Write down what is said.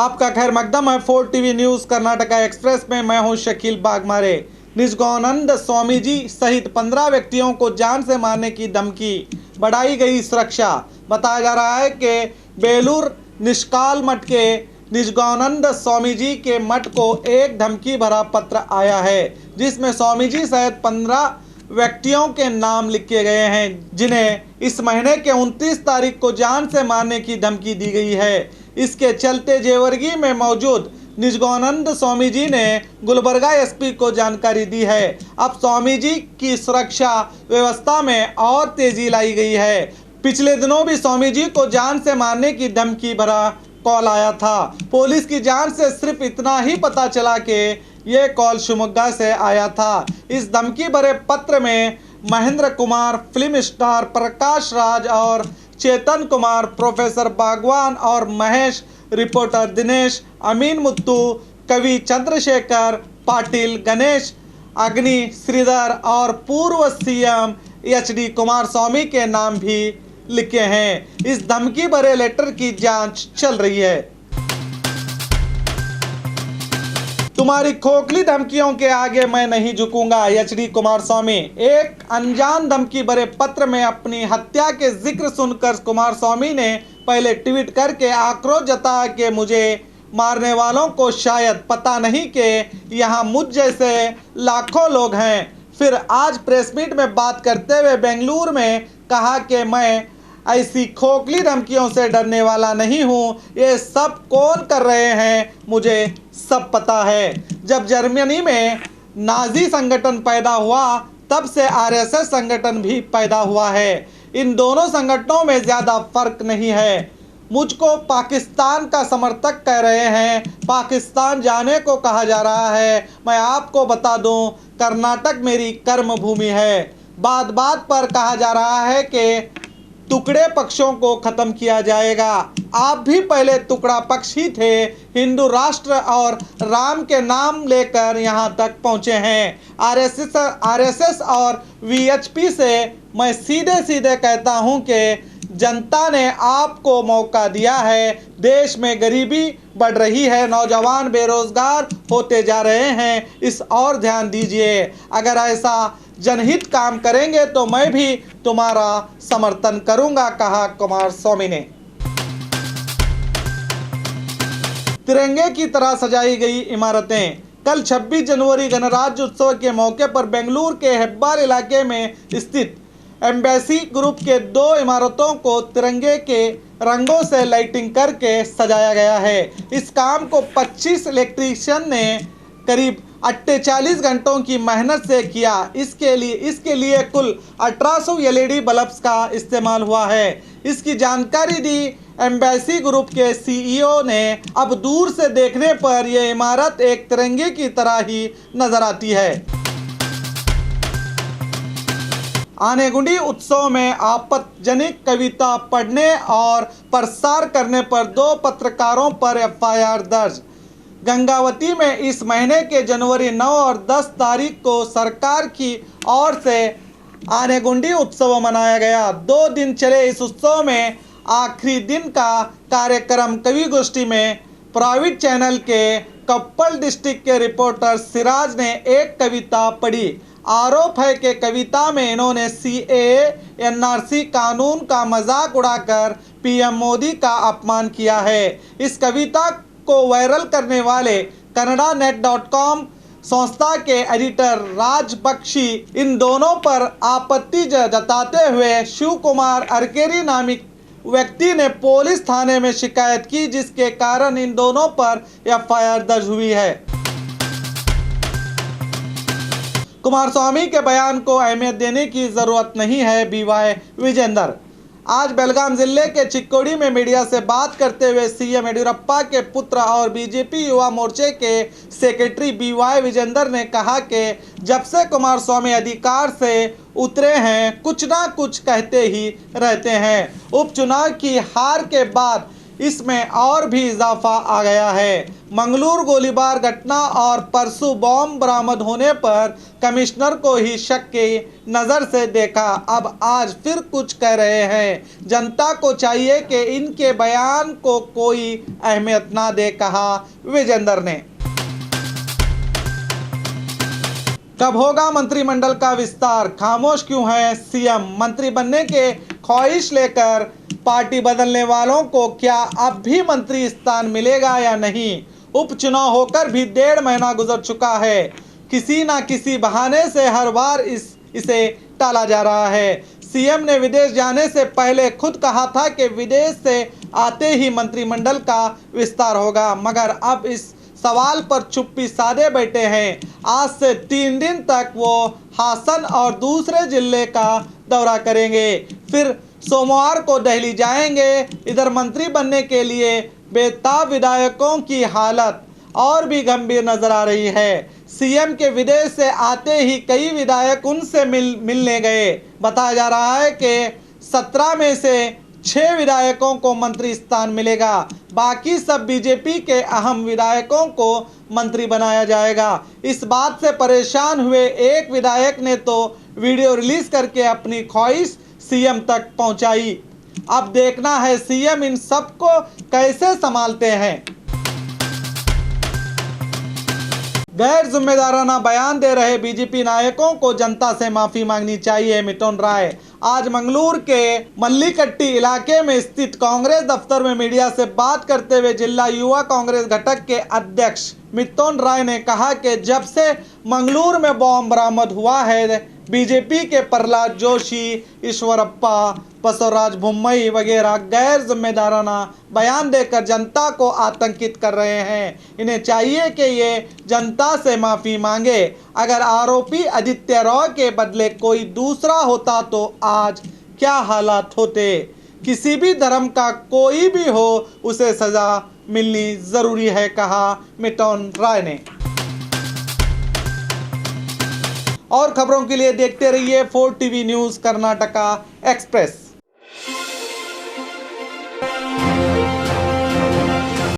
आपका खैर मकदम है 4 टीवी न्यूज़ कर्नाटका एक्सप्रेस में। मैं हूं शकील बागमारे। निजगौनंद स्वामी जी सहित 15 व्यक्तियों को जान से मारने की धमकी, बढ़ाई गई सुरक्षा। बताया जा रहा है कि बेलूर निष्काल मठ के निजगौनंद स्वामी जी के मठ को एक धमकी भरा पत्र आया है, जिसमें स्वामी जी सहित 15 व्यक्तियों के नाम लिखे गए हैं, जिन्हें इस महीने के 29 तारीख को जान से मारने की धमकी दी गई है। इसके चलते जेवर्गी में मौजूद निजगौनंद स्वामी जी ने गुलबर्गा एसपी को जानकारी दी है। अब स्वामी जी की सुरक्षा व्यवस्था में और तेजी लाई गई है। पिछले दिनों भी स्वामी जी को जान से मारने की धमकी भरा कॉल आया था। पुलिस की जांच से सिर्फ इतना ही पता चला कि ये कॉल शिवमोगा से आया था। इस धमकी भरे पत्र में महेंद्र कुमार, फिल्म स्टार प्रकाश राज और चेतन कुमार, प्रोफेसर बागवान और महेश, रिपोर्टर दिनेश, अमीन मुत्तू, कवि चंद्रशेखर पाटिल, गणेश अग्नि, श्रीधर और पूर्व सीएम एचडी कुमारस्वामी के नाम भी लिखे हैं। इस धमकी भरे लेटर की जांच चल रही है। तुम्हारी खोखली धमकियों के आगे मैं नहीं झुकूंगा, एचडी कुमारस्वामी। एक अनजान धमकी भरे पत्र में अपनी हत्या के जिक्र सुनकर कुमारस्वामी ने पहले ट्वीट करके आक्रोश जताया कि मुझे मारने वालों को शायद पता नहीं कि यहाँ मुझ जैसे लाखों लोग हैं। फिर आज प्रेस मीट में बात करते हुए बेंगलुरु में कहा कि मैं ऐसी खोखली धमकियों से डरने वाला नहीं हूँ। ये सब कौन कर रहे हैं मुझे सब पता है। जब जर्मनी में नाजी संगठन पैदा हुआ तब से आरएसएस संगठन भी पैदा हुआ है। इन दोनों संगठनों में ज़्यादा फर्क नहीं है। मुझको पाकिस्तान का समर्थक कह रहे हैं, पाकिस्तान जाने को कहा जा रहा है। मैं आपको बता दूं, कर्नाटक मेरी कर्म भूमि है। बात बात पर कहा जा रहा है कि टुकड़े पक्षों को खत्म किया जाएगा। आप भी पहले टुकड़ा पक्ष ही थे। हिंदू राष्ट्र और राम के नाम लेकर यहाँ तक पहुँचे हैं। आरएसएस और वीएचपी से मैं सीधे सीधे कहता हूँ कि जनता ने आपको मौका दिया है। देश में गरीबी बढ़ रही है, नौजवान बेरोजगार होते जा रहे हैं। इस और ध्यान दीजिए। अगर ऐसा जनहित काम करेंगे तो मैं भी तुम्हारा समर्थन करूंगा, कहा कुमारस्वामी ने। तिरंगे की तरह सजाई गई इमारतें। कल 26 जनवरी गणराज्य उत्सव के मौके पर बेंगलुरु के हेब्बार इलाके में स्थित एम्बेसी ग्रुप के 2 इमारतों को तिरंगे के रंगों से लाइटिंग करके सजाया गया है। इस काम को 25 इलेक्ट्रीशियन ने करीब 48 घंटों की मेहनत से किया। इसके लिए कुल 1800 एलईडी बल्ब्स का इस्तेमाल हुआ है। इसकी जानकारी दी एम्बेसी ग्रुप के सीईओ ने। अब दूर से देखने पर यह इमारत एक तिरंगे की तरह ही नजर आती है। आनेगुंडी उत्सव में आपत्तिजनक कविता पढ़ने और प्रसार करने पर 2 पत्रकारों पर एफआईआर दर्ज। गंगावती में इस महीने के जनवरी 9 और 10 तारीख को सरकार की ओर से आनेगुंडी उत्सव मनाया गया। 2 दिन चले इस उत्सव में आखिरी दिन का कार्यक्रम कवि गोष्ठी में प्राइवेट चैनल के कप्पल डिस्ट्रिक्ट के रिपोर्टर सिराज ने एक कविता पढ़ी। आरोप है कि कविता में इन्होंने सीएए एनआरसी कानून का मजाक उड़ाकर पीएम मोदी का अपमान किया है। इस कविता को वायरल करने वाले kannadanet.com संस्था के एडिटर राज बख्शी इन दोनों पर आपत्ति जताते हुए शिव कुमार अरकेरी नामिक व्यक्ति ने पुलिस थाने में शिकायत की, जिसके कारण इन दोनों पर एफआईआर दर्ज हुई है। कुमारस्वामी के बयान को अहमियत देने की जरूरत नहीं है, बीवाय विजेंदर। आज बेलगाम जिले के चिक्कोड़ी में मीडिया से बात करते हुए सीएम येडियुरप्पा के पुत्र और बीजेपी युवा मोर्चे के सेक्रेटरी बीवाय विजेंदर ने कहा कि जब से कुमारस्वामी अधिकार से उतरे हैं कुछ ना कुछ कहते ही रहते हैं। उपचुनाव की हार के बाद इसमें और भी इजाफा आ गया है। मंगलूर गोलीबार घटना और परसों बॉम्ब बरामद होने पर कमिश्नर को ही शक की नज़र से देखा, अब आज फिर कुछ कह रहे हैं। जनता को चाहिए कि इनके बयान को कोई अहमियत ना दे, कहा विजेंद्र ने। कब होगा मंत्रिमंडल का विस्तार, खामोश क्यों है सीएम? मंत्री बनने के ख्वाहिश लेकर पार्टी बदलने वालों को क्या अब भी मंत्री स्थान मिलेगा या नहीं? उपचुनाव होकर भी 1.5 महीना गुजर चुका है। किसी ना किसी बहाने से हर बार इसे टाला जा रहा है। सीएम ने विदेश जाने से पहले खुद कहा था कि विदेश से आते ही मंत्रिमंडल का विस्तार होगा, मगर अब इस सवाल पर चुप्पी साधे बैठे हैं। आज से 3 दिन तक वो हासन और दूसरे जिले का दौरा करेंगे, फिर सोमवार को दिल्ली जाएंगे। इधर मंत्री बनने के लिए बेताब विधायकों की हालत और भी गंभीर नजर आ रही है। सीएम के विदेश से आते ही कई विधायक उनसे मिलने गए। बताया जा रहा है कि 17 में से 6 विधायकों को मंत्री स्थान मिलेगा, बाकी सब बीजेपी के अहम विधायकों को मंत्री बनाया जाएगा। इस बात से परेशान हुए एक विधायक ने तो वीडियो रिलीज करके अपनी ख्वाहिश सीएम तक पहुंचाई। अब देखना है सीएम इन सबको कैसे संभालते हैं। गैर जिम्मेदाराना बयान दे रहे बीजेपी नायकों को जनता से माफी मांगनी चाहिए, मिथुन राय। आज मंगलूर के मल्लीकट्टी इलाके में स्थित कांग्रेस दफ्तर में मीडिया से बात करते हुए जिला युवा कांग्रेस घटक के अध्यक्ष मिथुन राय ने कहा कि जब से मंगलूर में बॉम्ब बरामद हुआ है, बीजेपी के प्रहलाद जोशी, ईश्वरप्पा, बसवराज बोम्मई वगैरह गैर जिम्मेदाराना बयान देकर जनता को आतंकित कर रहे हैं। इन्हें चाहिए कि ये जनता से माफ़ी मांगे। अगर आरोपी आदित्य रॉय के बदले कोई दूसरा होता तो आज क्या हालात होते? किसी भी धर्म का कोई भी हो, उसे सज़ा मिलनी ज़रूरी है, कहा मिथुन राय ने। और खबरों के लिए देखते रहिए 4 TV न्यूज़ कर्नाटका एक्सप्रेस।